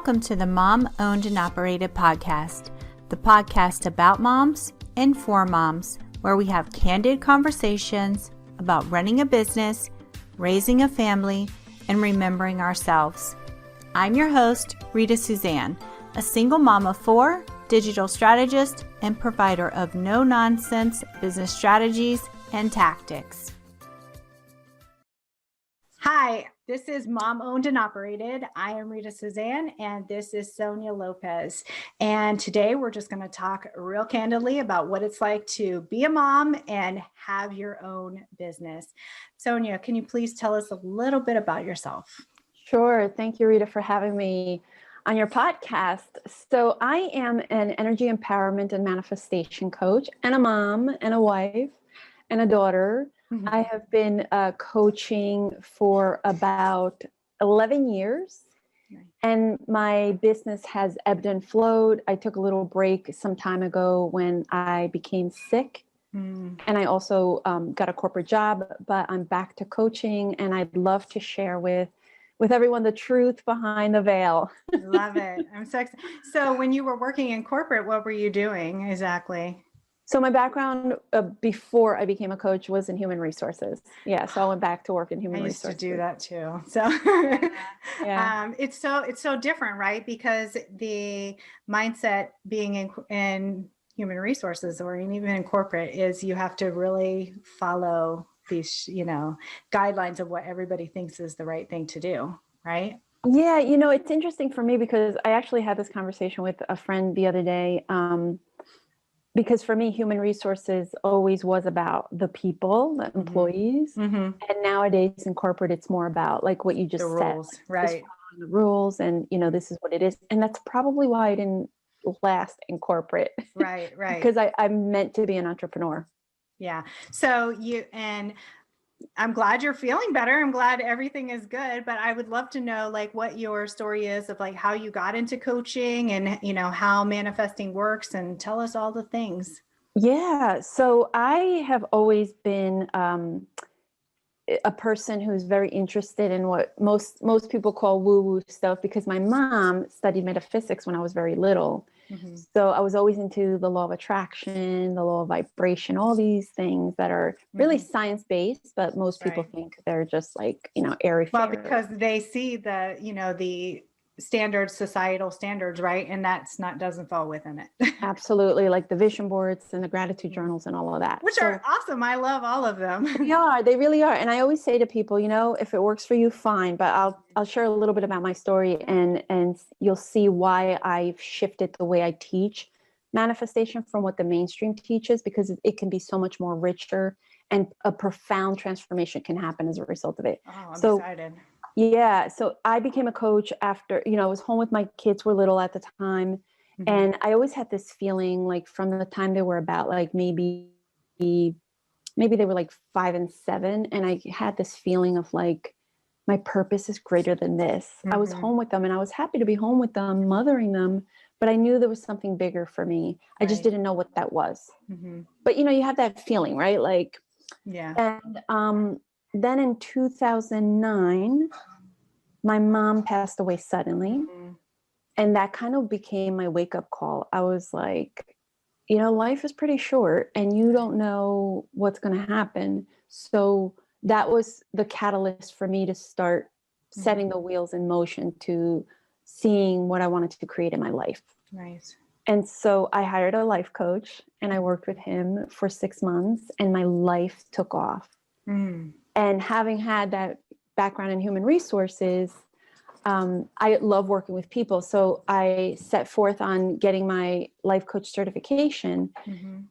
Welcome to the Mom Owned and Operated podcast, the podcast about moms and for moms, where we have candid conversations about running a business, raising a family, and remembering ourselves. I'm your host, Rita Suzanne, a single mom of four, digital strategist, and provider of no-nonsense business strategies and tactics. Hi, this is Mom Owned and Operated. I am Rita Suzanne, and this is Sonia Lopez. And today we're just going to talk real candidly about what it's like to be a mom and have your own business. Sonia, can you please tell us a little bit about yourself? Sure. Thank you, Rita, for having me on your podcast. So I am an energy empowerment and manifestation coach and a mom and a wife and a daughter. Mm-hmm. I have been coaching for about 11 years, and my business has ebbed and flowed. I took a little break some time ago when I became sick, and I also got a corporate job, but I'm back to coaching, and I'd love to share with everyone the truth behind the veil. Love it. I'm so excited. So when you were working in corporate, what were you doing exactly? So my background before I became a coach was in human resources. Yeah, so I went back to work in human resources. I used to do that too. So yeah. It's so different, right? Because the mindset being in human resources or even in corporate is you have to really follow these, guidelines of what everybody thinks is the right thing to do, right? Yeah, it's interesting for me because I actually had this conversation with a friend the other day. Because for me, human resources always was about the people, the employees. Mm-hmm. And nowadays in corporate, it's more about like what you just said. Rules, right. The rules and, this is what it is. And that's probably why I didn't last in corporate. Right. Because I'm meant to be an entrepreneur. Yeah. So I'm glad you're feeling better. I'm glad everything is good, but I would love to know like what your story is of like how you got into coaching and, how manifesting works, and tell us all the things. Yeah. So I have always been a person who's very interested in what most people call woo-woo stuff, because my mom studied metaphysics when I was very little. Mm-hmm. So I was always into the law of attraction, the law of vibration, all these things that are really science-based, but most people think they're just like, airy-fairy. Well, because they see the societal standards, right? And doesn't fall within it. Absolutely. Like the vision boards and the gratitude journals and all of that. Which are awesome. I love all of them. They really are. And I always say to people, if it works for you, fine. But I'll share a little bit about my story and you'll see why I've shifted the way I teach manifestation from what the mainstream teaches, because it can be so much more richer and a profound transformation can happen as a result of it. Oh, I'm excited. Yeah. So I became a coach after, I was home with my kids, were little at the time. Mm-hmm. And I always had this feeling like from the time they were about like maybe they were like 5 and 7. And I had this feeling of like, my purpose is greater than this. Mm-hmm. I was home with them and I was happy to be home with them, mothering them, but I knew there was something bigger for me. I just didn't know what that was. Mm-hmm. But you have that feeling, right? Like, yeah. And then in 2009, my mom passed away suddenly. Mm-hmm. And that kind of became my wake-up call. I was like, life is pretty short and you don't know what's going to happen. So that was the catalyst for me to start setting the wheels in motion to seeing what I wanted to create in my life. Nice. And so I hired a life coach and I worked with him for 6 months and my life took off. Mm. And having had that background in human resources, I love working with people. So I set forth on getting my life coach certification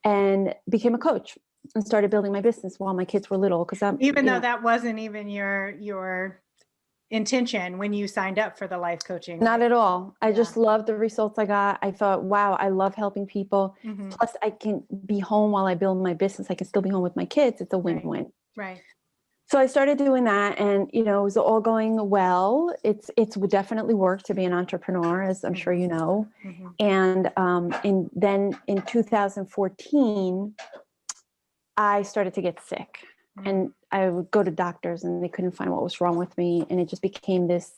and became a coach and started building my business while my kids were little. Because even though that wasn't even your intention when you signed up for the life coaching. Not at all. I just loved the results I got. I thought, wow, I love helping people. Mm-hmm. Plus I can be home while I build my business. I can still be home with my kids. It's a win-win. Right. So I started doing that and, it was all going well. It's definitely work to be an entrepreneur, as I'm sure you know. Mm-hmm. And then in 2014, I started to get sick. And I would go to doctors and they couldn't find what was wrong with me. And it just became this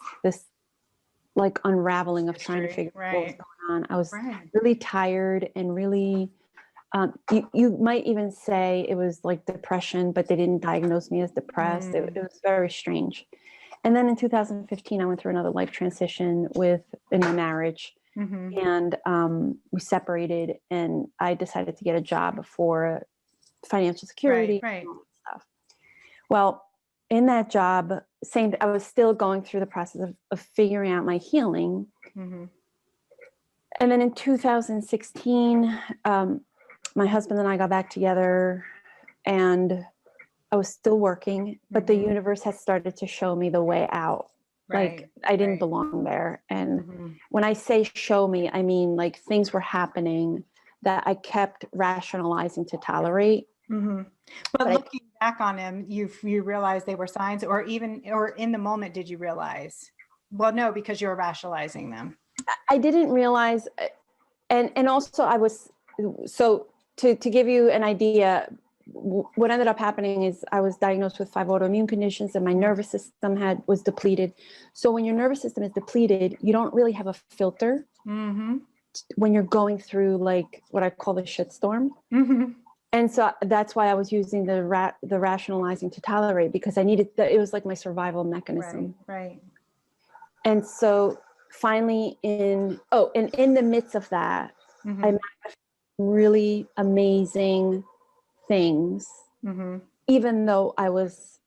like unraveling of trying to figure out what was going on. I was really tired and really, you might even say it was like depression, but they didn't diagnose me as depressed. It was very strange. And then in 2015, I went through another life transition in my marriage. And we separated, and I decided to get a job for financial security and all that stuff. Well, in that job, I was still going through the process of figuring out my healing. And then in 2016, my husband and I got back together, and I was still working, but the universe had started to show me the way out. Like I didn't belong there. And when I say show me, I mean like things were happening that I kept rationalizing to tolerate. But looking back on them, you realized they were signs, or in the moment, did you realize? Well, no, because you were rationalizing them. I didn't realize. And also so to give you an idea, what ended up happening is I was diagnosed with 5 autoimmune conditions, and my nervous system was depleted. So when your nervous system is depleted, you don't really have a filter when you're going through like what I call the shitstorm. And so that's why I was using the rationalizing to tolerate, because I needed it was like my survival mechanism. And so finally in the midst of that, I met really amazing things, even though I was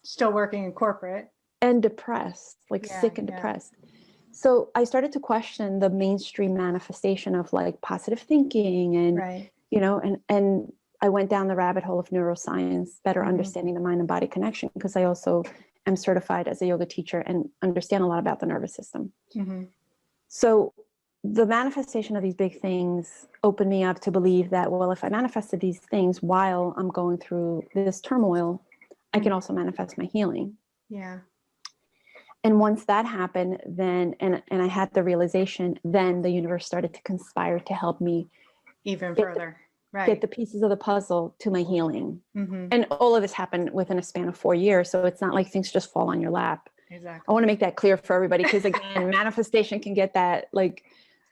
still working in corporate and depressed, like sick and depressed. So I started to question the mainstream manifestation of like positive thinking and, you know, and I went down the rabbit hole of neuroscience, better understanding the mind and body connection, because I also am certified as a yoga teacher and understand a lot about the nervous system. So the manifestation of these big things opened me up to believe that, well, if I manifested these things while I'm going through this turmoil, I can also manifest my healing. And once that happened, then, and I had the realization, then the universe started to conspire to help me even further, get the pieces of the puzzle to my healing. And all of this happened within a span of 4 years. So it's not like things just fall on your lap. I want to make that clear for everybody, because again, manifestation can get that, like,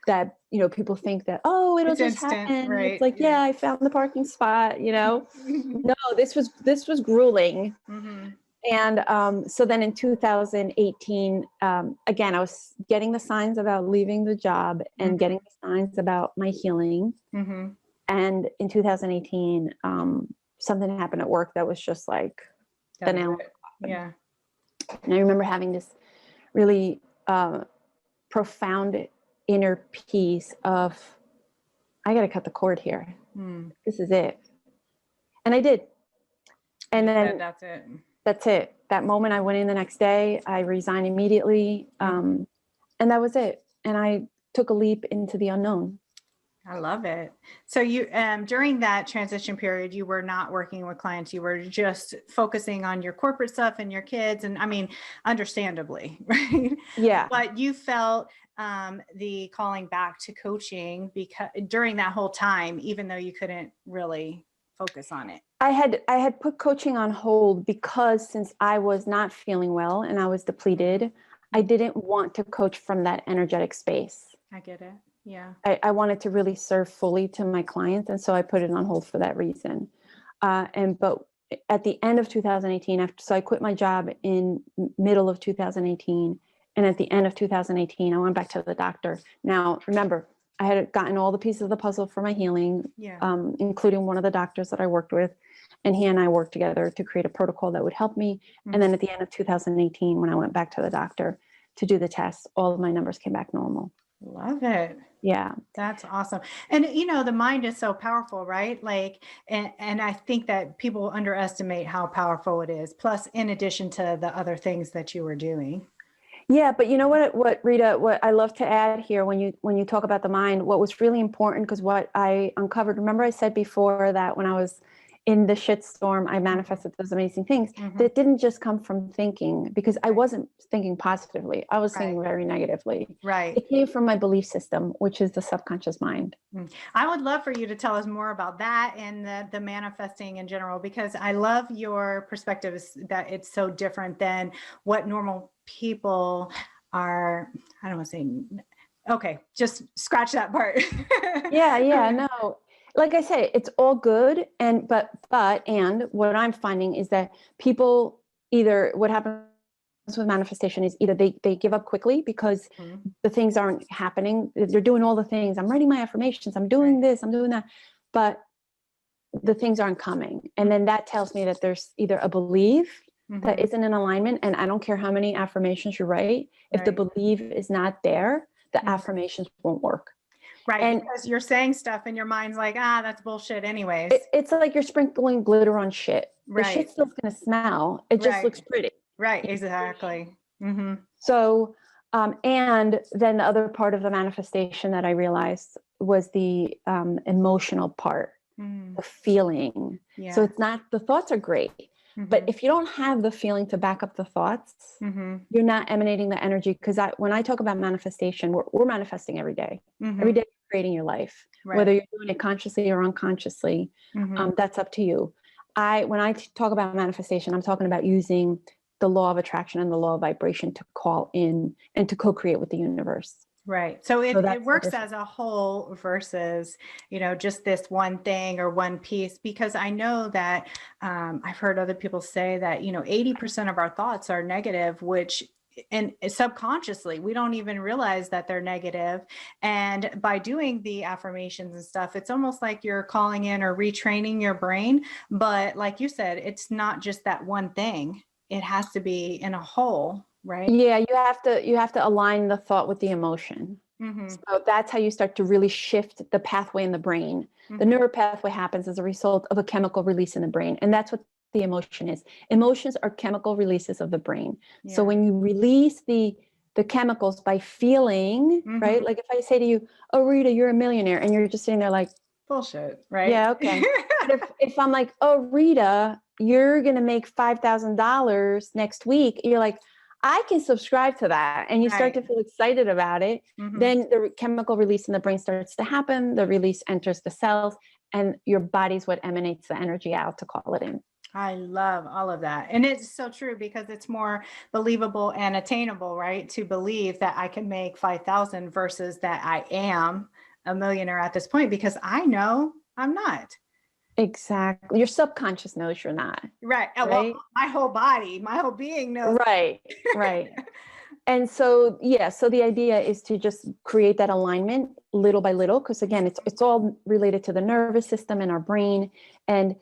that, you know, people think that, oh, it'll just happen. It's like, I found the parking spot, you know. No, this was grueling. And so then in 2018, again, I was getting the signs about leaving the job and getting the signs about my healing. And in 2018, something happened at work that was just like the nail. And I remember having this really profound inner peace of, I got to cut the cord here. This is it. And I did. And then that's it. That moment I went in the next day, I resigned immediately. And that was it. And I took a leap into the unknown. I love it. So you, during that transition period, you were not working with clients. You were just focusing on your corporate stuff and your kids. And I mean, understandably, right? But you felt the calling back to coaching because during that whole time, even though you couldn't really focus on it. I had put coaching on hold because since I was not feeling well and I was depleted, I didn't want to coach from that energetic space. I get it. Yeah. I wanted to really serve fully to my clients. And so I put it on hold for that reason. But at the end of 2018, so I quit my job in middle of 2018. And at the end of 2018, I went back to the doctor. Now, remember, I had gotten all the pieces of the puzzle for my healing, including one of the doctors that I worked with. And he and I worked together to create a protocol that would help me. And then at the end of 2018, when I went back to the doctor to do the test, all of my numbers came back normal. Love it. Yeah. That's awesome. And, you know, the mind is so powerful, right? Like, and I think that people underestimate how powerful it is. Plus, in addition to the other things that you were doing. Yeah. But you know what, Rita, what I love to add here when you talk about the mind, what was really important, because what I uncovered, remember I said before that when I was in the shitstorm, I manifested those amazing things that didn't just come from thinking, because I wasn't thinking positively. I was thinking very negatively. It came from my belief system, which is the subconscious mind. I would love for you to tell us more about that and the manifesting in general, because I love your perspective that it's so different than what normal people are, I don't want to say, okay, just scratch that part. Yeah, no. Like I say, it's all good. And what I'm finding is that people either, what happens with manifestation is either they give up quickly because the things aren't happening. They're doing all the things. I'm writing my affirmations. I'm doing this, I'm doing that. But the things aren't coming. And then that tells me that there's either a belief that isn't in alignment. And I don't care how many affirmations you write. If the belief is not there, the affirmations won't work. Right. And because you're saying stuff and your mind's like, that's bullshit anyways. It's like you're sprinkling glitter on shit. The Right. shit's still going to smell. It just looks pretty. Right. Exactly. Mm-hmm. So, and then the other part of the manifestation that I realized was the emotional part, the feeling. Yeah. So it's not, the thoughts are great, but if you don't have the feeling to back up the thoughts, you're not emanating the energy. Because when I talk about manifestation, we're manifesting every day. Every day you're creating your life, whether you're doing it consciously or unconsciously, that's up to you. When I talk about manifestation, I'm talking about using the law of attraction and the law of vibration to call in and to co-create with the universe. Right. So it works as a whole versus, just this one thing or one piece, because I know that I've heard other people say that, 80% of our thoughts are negative, which and subconsciously, we don't even realize that they're negative. And by doing the affirmations and stuff, it's almost like you're calling in or retraining your brain. But like you said, it's not just that one thing. It has to be in a whole, right? Yeah, you have to align the thought with the emotion. So that's how you start to really shift the pathway in the brain. The neuropathway happens as a result of a chemical release in the brain. And that's what the emotion is. Emotions are chemical releases of the brain. Yeah. So when you release the chemicals by feeling, right? Like if I say to you, oh, Rita, you're a millionaire. And you're just sitting there like, bullshit, right? Yeah, okay. But if I'm like, oh, Rita, you're going to make $5,000 next week. You're like, I can subscribe to that. And you start to feel excited about it. Then the chemical release in the brain starts to happen. The release enters the cells and your body's what emanates the energy out to call it in. I love all of that. And it's so true because it's more believable and attainable, right? To believe that I can make 5,000 versus that I am a millionaire at this point, because I know I'm not. Exactly. Your subconscious knows you're not. Right. Well, my whole body, my whole being knows. Right. And so, so the idea is to just create that alignment little by little, because again, it's all related to the nervous system and our brain. And,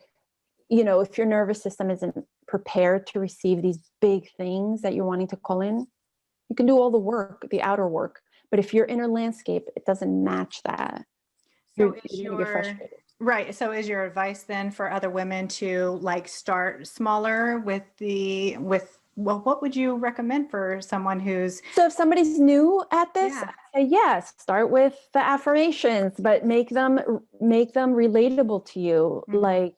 if your nervous system isn't prepared to receive these big things that you're wanting to call in, you can do all the work, the outer work. But if your inner landscape, it doesn't match that, you're going to get frustrated. Right. So is your advice then for other women to start smaller what would you recommend for someone who's... So if somebody's new at this, I say, yes, start with the affirmations, but make them relatable to you. Like,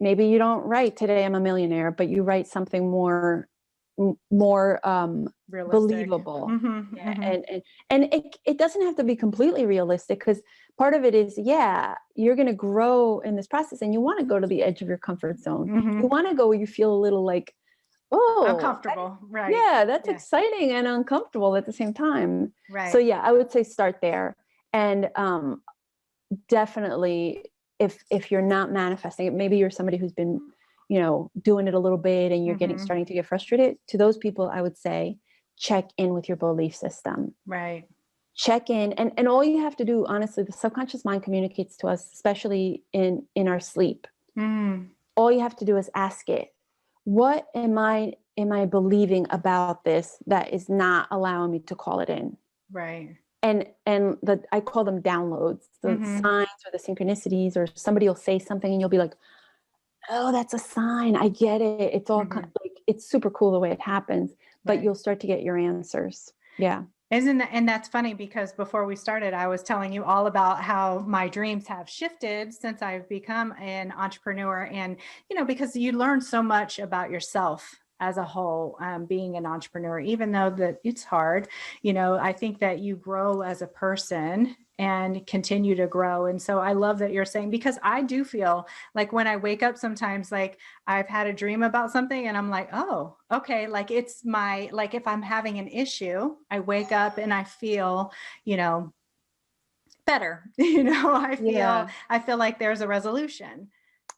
maybe you don't write today I'm a millionaire, but you write something more believable. And it doesn't have to be completely realistic, because part of it is, you're going to grow in this process and you want to go to the edge of your comfort zone. You want to go where you feel a little like, uncomfortable. Right. Yeah, that's exciting and uncomfortable at the same time. Right. So I would say start there. And definitely if you're not manifesting it, maybe you're somebody who's been, doing it a little bit and you're starting to get frustrated. To those people, I would say, check in with your belief system. Right. Check in. And all you have to do, honestly, the subconscious mind communicates to us, especially in our sleep. All you have to do is ask it, what am I believing about this that is not allowing me to call it in? Right. And I call them downloads, the signs or the synchronicities, or somebody will say something and you'll be like, oh, that's a sign. I get it. It's all kind of it's super cool the way it happens, but you'll start to get your answers. Yeah. And that's funny, because before we started, I was telling you all about how my dreams have shifted since I've become an entrepreneur. And, because you learn so much about yourself as a whole, being an entrepreneur, even though that it's hard, I think that you grow as a person and continue to grow. And so I love that you're saying, because I do feel like when I wake up sometimes, like I've had a dream about something and I'm like, oh, okay. Like it's like if I'm having an issue, I wake up and I feel, better, Yeah, I feel like there's a resolution.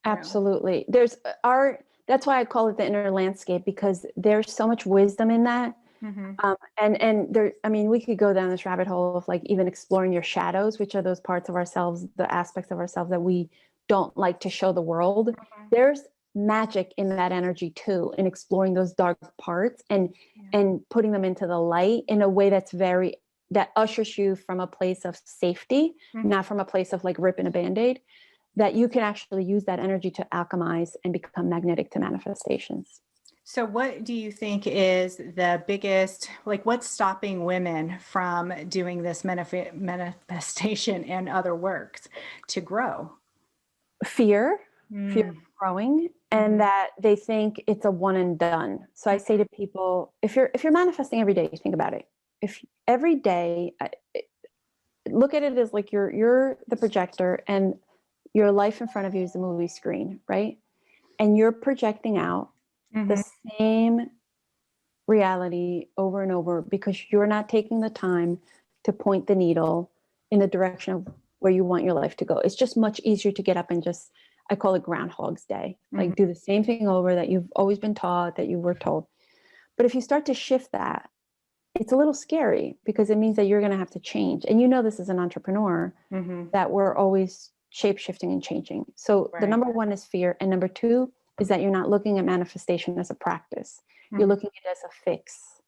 absolutely. That's why I call it the inner landscape, because there's so much wisdom in that. Mm-hmm. And there, I mean, we could go down this rabbit hole of like even exploring your shadows, which are those parts of ourselves, the aspects of ourselves that we don't like to show the world. Mm-hmm. There's magic in that energy too, in exploring those dark parts and putting them into the light in a way that ushers you from a place of safety, Mm-hmm. not from a place of like ripping a band-aid, that you can actually use that energy to alchemize and become magnetic to manifestations. So what do you think is the biggest, like what's stopping women from doing this manifestation and other works to grow? Fear Mm. of growing, and that they think it's a one and done. So I say to people, if you're manifesting every day, think about it. If every day, look at it as like you're the projector and your life in front of you is the movie screen, right? And you're projecting out the same reality over and over because you're not taking the time to point the needle in the direction of where you want your life to go. It's just much easier to get up and just, I call it Groundhog's Day, like do the same thing over that you've always been taught, that you were told. But if you start to shift that, it's a little scary because it means that you're going to have to change. And this as an entrepreneur, that we're always shape shifting and changing. So the number one is fear. And number two is that you're not looking at manifestation as a practice. You're looking at it as a fix.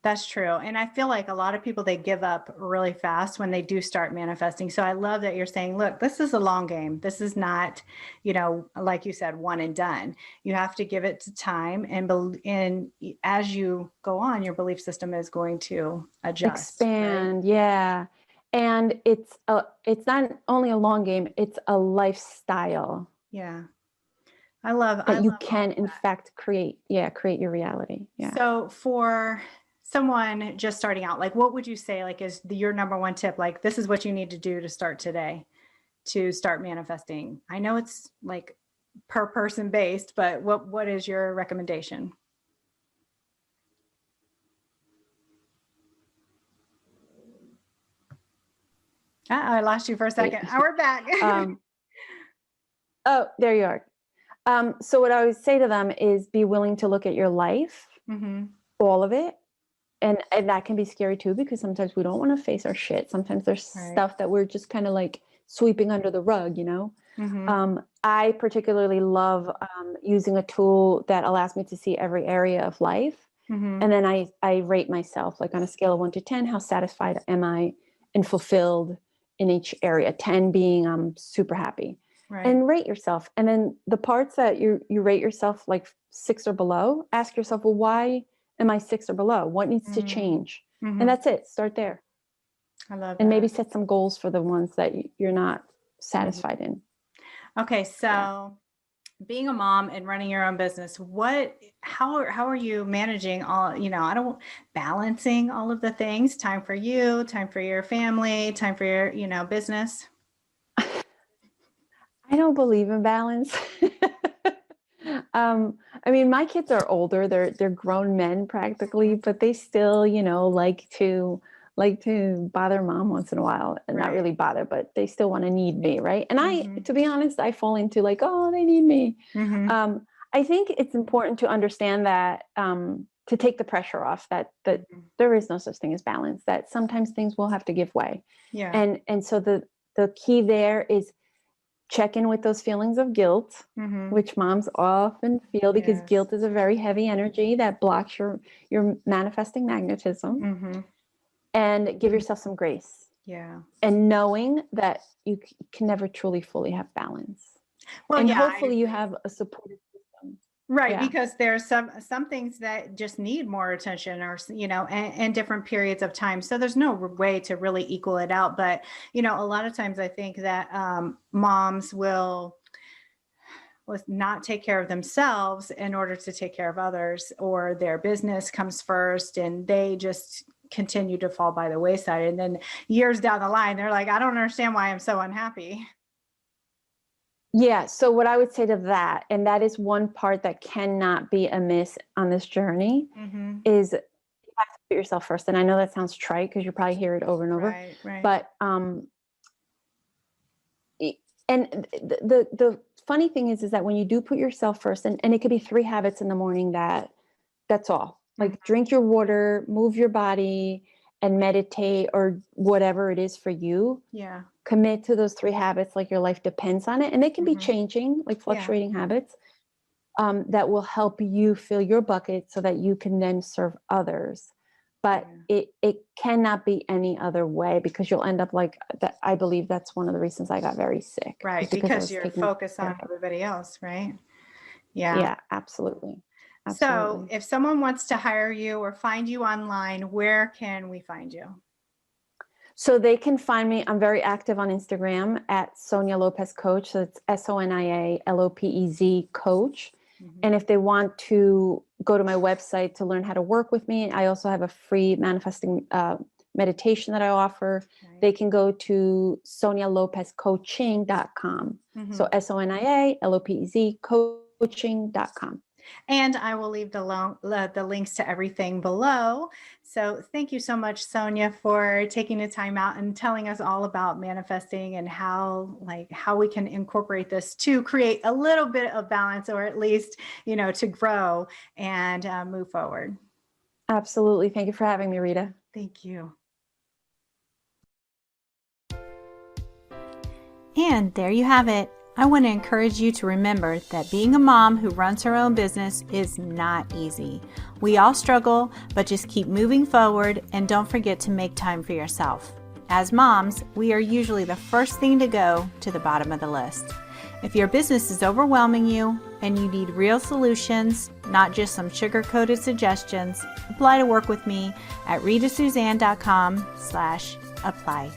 That's true. And I feel like a lot of people, they give up really fast when they do start manifesting. So I love that you're saying, look, this is a long game. This is not, like you said, one and done. You have to give it time. And as you go on, your belief system is going to adjust. Expand. Right? Yeah. And it's not only a long game, it's a lifestyle. Yeah. I love you can in fact create your reality. Yeah. So for someone just starting out, like what would you say like is your number one tip? Like this is what you need to do to start today to start manifesting. I know it's like per person based, but what is your recommendation? I lost you for a second. We're back. Oh, there you are. So what I would say to them is be willing to look at your life, all of it. And that can be scary too, because sometimes we don't want to face our shit. Sometimes there's stuff that we're just kind of like sweeping under the rug, I particularly love using a tool that allows me to see every area of life. And then I rate myself like on a scale of 1 to 10, how satisfied am I and fulfilled in each area? 10 being I'm super happy. And rate yourself. And then the parts that you rate yourself like 6 or below, ask yourself, well, why am I 6 or below? What needs to change? And that's it. Start there. I love that. And maybe set some goals for the ones that you're not satisfied in. Okay. So being a mom and running your own business, how are you managing all, balancing all of the things, time for you, time for your family, time for your, business? I don't believe in balance. I mean, my kids are older. They're grown men practically, but they still, like to bother mom once in a while, and not really bother, but they still want to need me, right? And to be honest, I fall into like, oh, they need me. I think it's important to understand that to take the pressure off that there is no such thing as balance. That sometimes things will have to give way. Yeah. And so the key there is check in with those feelings of guilt, which moms often feel because guilt is a very heavy energy that blocks your manifesting magnetism. And give yourself some grace. Yeah. And knowing that you can never truly fully have balance. Well, and hopefully you have a supportive system. Right. Yeah. Because there's some things that just need more attention or, and different periods of time. So there's no way to really equal it out. But, a lot of times I think that moms will not take care of themselves in order to take care of others, or their business comes first and they just continue to fall by the wayside. And then years down the line, they're like, I don't understand why I'm so unhappy. Yeah. So what I would say to that, and that is one part that cannot be amiss on this journey, is you have to put yourself first. And I know that sounds trite because you probably hear it over and over, right. but, and the funny thing is that when you do put yourself first, and it could be 3 habits in the morning, that's all. Like drink your water, move your body, and meditate, or whatever it is for you. Yeah. Commit to those 3 habits like your life depends on it. And they can be changing, like fluctuating habits, that will help you fill your bucket so that you can then serve others. But it cannot be any other way, because you'll end up like that. I believe that's one of the reasons I got very sick. Right. Because you're focused on everybody else, right? Yeah. Yeah, absolutely. So if someone wants to hire you or find you online, where can we find you? So they can find me. I'm very active on Instagram at Sonia Lopez Coach. So it's SONIA LOPEZ Coach. And if they want to go to my website to learn how to work with me, I also have a free manifesting meditation that I offer. They can go to SoniaLopezCoaching.com. So SONIA LOPEZ And I will leave the links to everything below. So thank you so much, Sonia, for taking the time out and telling us all about manifesting and how we can incorporate this to create a little bit of balance, or at least, to grow and move forward. Absolutely. Thank you for having me, Rita. Thank you. And there you have it. I want to encourage you to remember that being a mom who runs her own business is not easy. We all struggle, but just keep moving forward and don't forget to make time for yourself. As moms, we are usually the first thing to go to the bottom of the list. If your business is overwhelming you and you need real solutions, not just some sugar-coated suggestions, apply to work with me at ritasuzanne.com/apply.